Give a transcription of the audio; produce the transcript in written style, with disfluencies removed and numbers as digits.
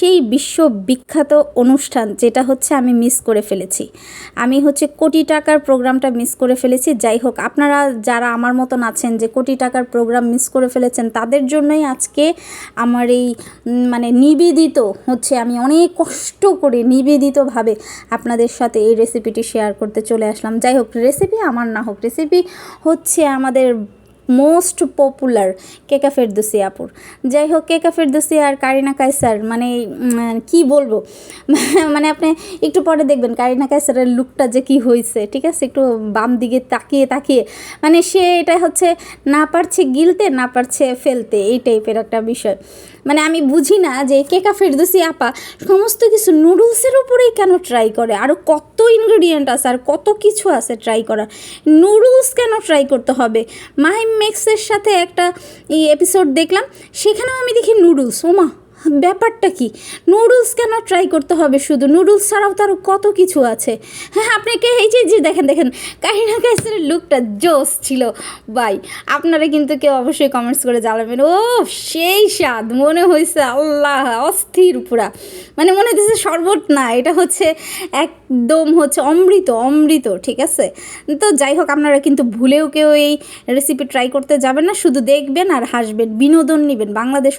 সেই বিশ্ববিখ্যাত অনুষ্ঠান যেটা হচ্ছে আমি মিস করে ফেলেছি। আমি হচ্ছে কোটি টাকার প্রোগ্রামটা মিস করে ফেলেছি। যাই হোক, আপনারা যারা আমার মতন আছেন যে কোটি টাকার প্রোগ্রাম মিস করে ফেলেছেন, তাদের জন্যই আজকে আমার এই মানে নিবেদিত হচ্ছে, আমি অনেক কষ্ট করে নিবেদিতভাবে আপনাদের সাথে এই রেসিপিটি শেয়ার করতে চলে আসলাম। যাই হোক, রেসিপি আমার না হোক, রেসিপি হচ্ছে আমাদের মোস্ট পপুলার কেকা ফেরদৌসী আপুর। যাই হোক, কেকা ফেরদৌসী আর কারিনা কায়সার মানে কি বলবো মানে আপনি একটু পরে দেখবেন কারিনা কায়সারের লুকটা যে কি হয়েছে, ঠিক আছে, একটু বাম দিকে তাকিয়ে তাকিয়ে মানে সে এটা হচ্ছে না পারছে গিলতে না পারছে ফেলতে, এই টাইপের একটা বিষয়। মানে আমি বুঝি না যে কেকা ফেরদৌসী আপা সমস্ত কিছু নুডলসের উপরেই কেন ট্রাই করে, আরও কত ইনগ্রেডিয়েন্ট আছে আর কত কিছু আছে ট্রাই করার, নুডলস কেন ট্রাই করতে হবে? মাহিম মেক্সের সাথে একটা এই এপিসোড দেখলাম, সেখানেও আমি দেখি নুডলস, ওমা ব্যাপারটা কি, নুডলস কেন ট্রাই করতে হবে? শুধু নুডলস ছাড়াও তারও কত কিছু আছে। হ্যাঁ, আপনাকে এই যে দেখেন কারিনা কায়সারের লুকটা জোস ছিল ভাই। আপনারা কিন্তু কেউ অবশ্যই কমেন্টস করে জানাবেন, ও সেই স্বাদ, মনে হয়েছে আল্লাহ অস্থির পুরা, মানে মনে হচ্ছে শরবত না, এটা হচ্ছে একদম হচ্ছে অমৃত অমৃত, ঠিক আছে। তো যাই হোক, আপনারা কিন্তু ভুলেও কেউ এই রেসিপি ট্রাই করতে যাবেন না, শুধু দেখবেন আর হাসবেন, বিনোদন নেবেন। বাংলাদেশ